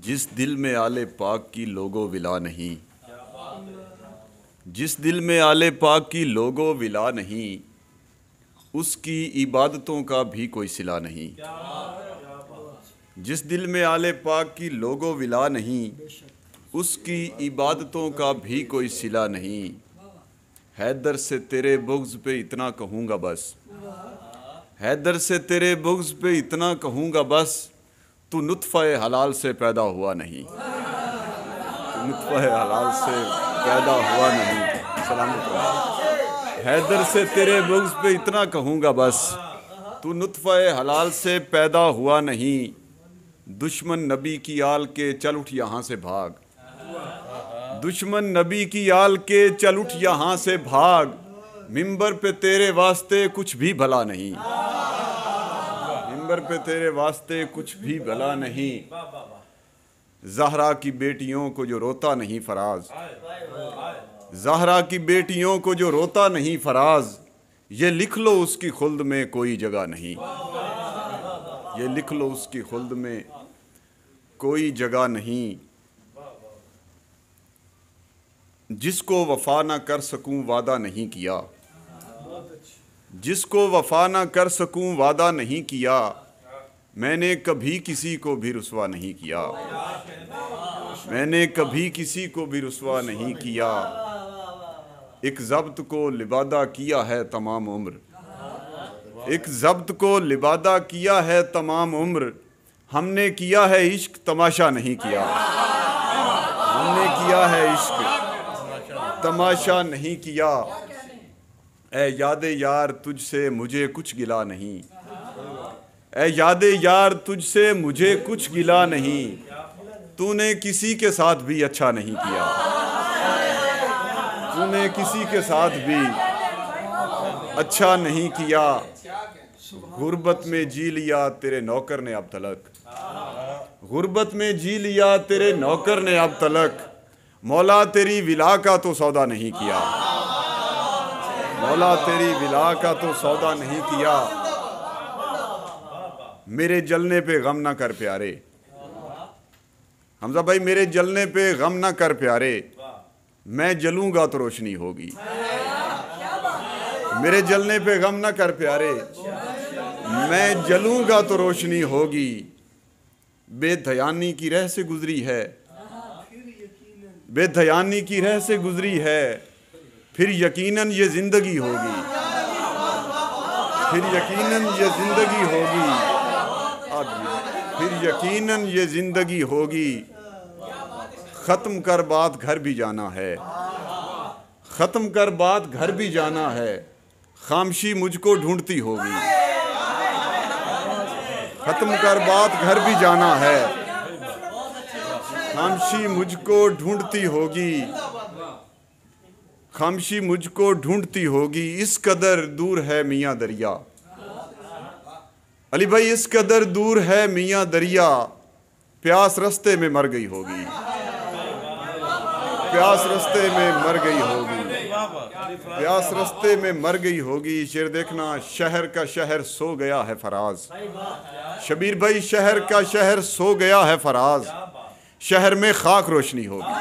जिस दिल में आले पाक की लोगो विला नहीं, जिस दिल में आले पाक की लोगो विला नहीं, उसकी इबादतों का भी कोई सिला नहीं। जिस दिल में आले पाक की लोगो विला नहीं, उसकी इबादतों का भी कोई सिला नहीं। हैदर से तेरे बुग़्ज़ पे इतना कहूँगा बस, हैदर से तेरे बुग़्ज़ पे इतना कहूँगा बस, तू नुत्फ़े हलाल से पैदा हुआ नहीं, तू नुत्फ़े हलाल से पैदा हुआ नहीं। सलामत। हैदर से तेरे बुग़्ज़ पे इतना कहूँगा बस, तू नुत्फ़े हलाल से पैदा हुआ नहीं। दुश्मन नबी की आल के चल उठ यहाँ से भाग, दुश्मन नबी की आल के चल उठ यहाँ से भाग। मिंबर पे तेरे वास्ते कुछ भी भला नहीं, मिंबर पे तेरे वास्ते कुछ भी भला नहीं। ज़हरा की बेटियों को जो रोता नहीं फराज, ज़हरा की बेटियों को जो रोता नहीं फराज, ये लिख लो उसकी खुल्द में कोई जगह नहीं, ये लिख लो उसकी खुल्द में कोई जगह नहीं। जिसको वफा ना कर सकूं वादा नहीं किया, जिसको वफा ना कर सकूं वादा नहीं किया, मैंने कभी किसी को भी रुसवा नहीं किया, मैंने कभी किसी को भी रुसवा नहीं किया। एक ज़ब्त को लिबादा किया है तमाम उम्र, एक ज़ब्त को लिबादा किया है तमाम उम्र। हमने किया है इश्क तमाशा नहीं किया, हमने किया है इश्क तमाशा नहीं किया। ऐ यादे यार तुझसे मुझे कुछ गिला नहीं, ऐ यादे यार तुझसे मुझे कुछ गिला नहीं। तूने किसी के साथ भी अच्छा नहीं किया, तूने किसी के साथ भी अच्छा नहीं किया। गुर्बत में जी लिया तेरे नौकर ने अब तलक, गुर्बत में जी लिया तेरे नौकर ने अब तलक। मौला तेरी विला का तो सौदा नहीं किया, मौला तेरी विला का तो सौदा नहीं किया। मेरे जलने पे गम ना कर प्यारे, हमजा भाई मेरे जलने पे गम ना कर प्यारे, मैं जलूंगा तो रोशनी होगी। मेरे जलने पे गम ना कर प्यारे, मैं जलूंगा तो रोशनी होगी। बेधयानी की रह से गुजरी है, बेधयानी की रह से गुजरी है, फिर यकीनन ये जिंदगी होगी, फिर यकीनन ये जिंदगी होगी, फिर यकीनन ये जिंदगी होगी। ख़त्म कर बात घर भी जाना है, ख़त्म कर बात घर भी जाना है। खामशी मुझको ढूंढती होगी, ख़त्म कर बात घर भी जाना है। खामशी मुझको ढूंढती होगी, खामशी मुझको ढूंढती होगी। इस कदर दूर है मियाँ दरिया, अली भाई इस कदर दूर है मियाँ दरिया, प्यास रस्ते में मर गई होगी, प्यास रस्ते में मर गई होगी, प्यास रस्ते में मर गई होगी। शेर देखना, शहर का शहर सो गया है फराज, शबीर भाई शहर का शहर सो गया है फराज। शहर में खाक रोशनी होगी,